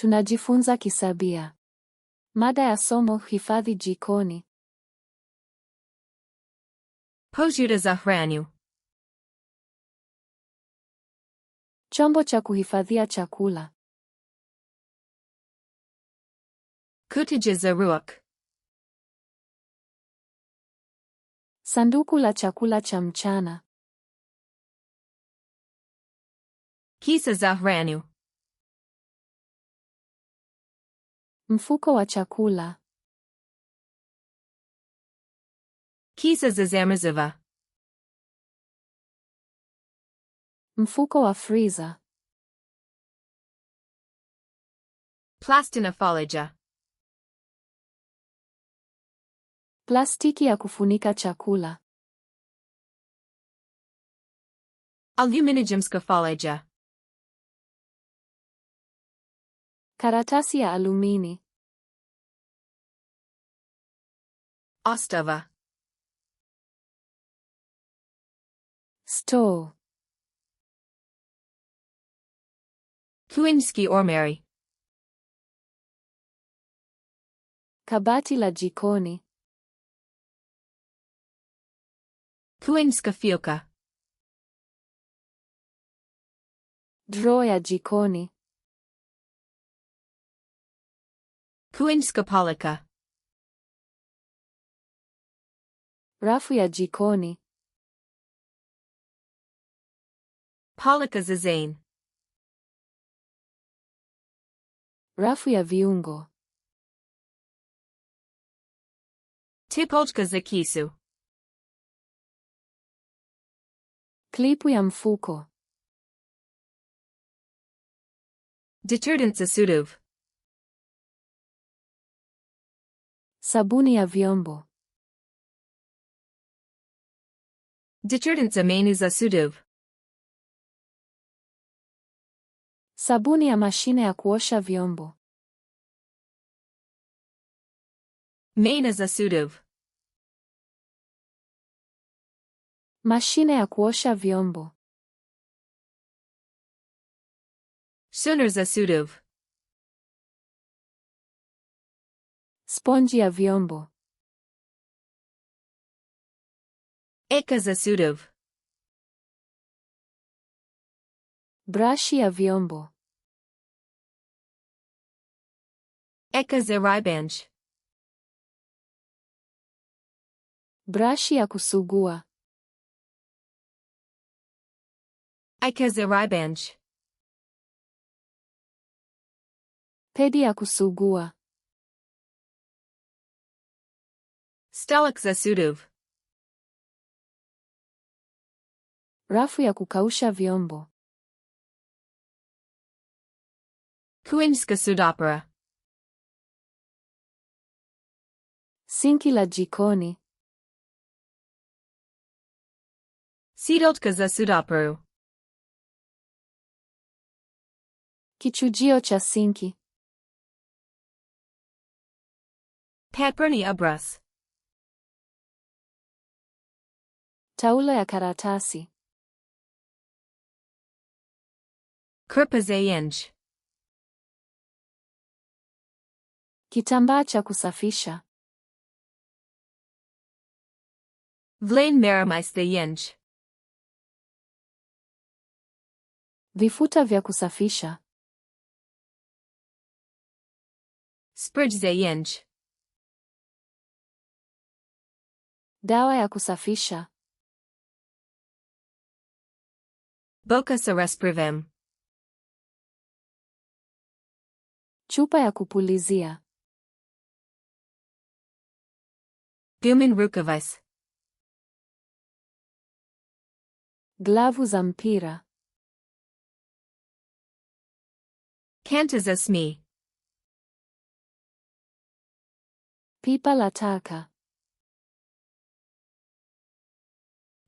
Tunajifunza Kiserbia. Mada ya somo: hifadhi jikoni. Pojuta za hranu. Chombo cha kuhifadhia chakula. Kutija za ruok. Sanduku la chakula cha mchana. Kisa za hranu. Mfuko wa chakula. Kisa za zamaziva. Mfuko wa freezer. Plastina falaja. Plastiki ya kufunika chakula. Aluminijumska falaja. Karatasi ya alumini. Ostava. Store. Kuinski ormary. Kabati la jikoni. Kuinska fiuka. Drawer ya jikoni. Kuinska palika. Rafu ya jikoni. Palika zazane. Rafu ya viungo. Tipolka za kisu. Klipu ya mfuko. Detergent za suduv. Sabuni ya vyombo. Detergent za menu za suduv. Sabuni ya mashine ya kuosha vyombo. Mena za suduv. Mashine ya kuosha vyombo. Sunar za suduv. Sponji ya vyombo. Eka za suduv. Brashi ya vyombo. Eka za ribanj. Brashi ya kusugua. Eka za ribanj. Pedi ya kusugua. Stalak za suduv. Rafu ya kukausha vyombo. Kuinska sudopera. Sinki la jikoni. Sidotka za sudoperu. Kichujio cha sinki. Paperni abras. Taulo ya karatasi. Kirpa za yenj. Kitambaa cha kusafisha. Vlain meramais za yenj. Vifuta vya kusafisha. Spridge za yenj. Dawa ya kusafisha. Boka sa resprivem. Chupa ya kupulizia. Gumin rukavais. Glavu za mpira. Kanta za smi. Pipa la taka.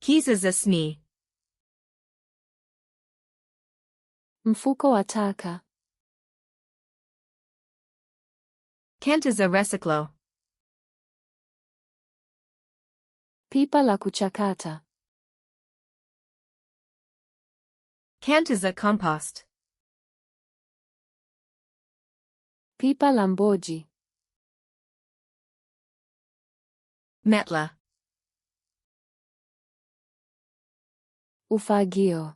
Kiza za smi. Mfuko wa taka. Kanta za reciclo. Pipa la kuchakata. Kanta za compost. Pipa la mboji. Metla. Ufagio.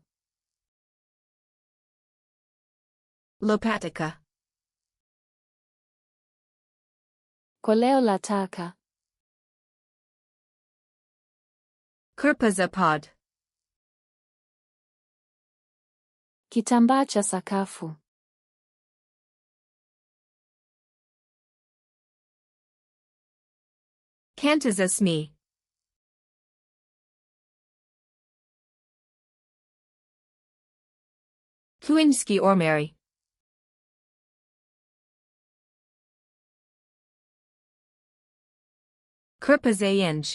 Lopatica. Koleo la taka. Kirpazapod. Kitambaa cha sakafu. Kantazasmi. Kuinski ormary. Kirpazayenj.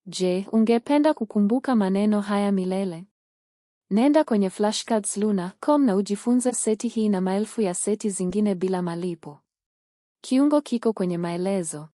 Je, ungependa kukumbuka maneno haya milele? Nenda kwenye flashcards.luna.com na ujifunze seti hii na maelfu ya seti zingine bila malipo. Kiungo kiko kwenye maelezo.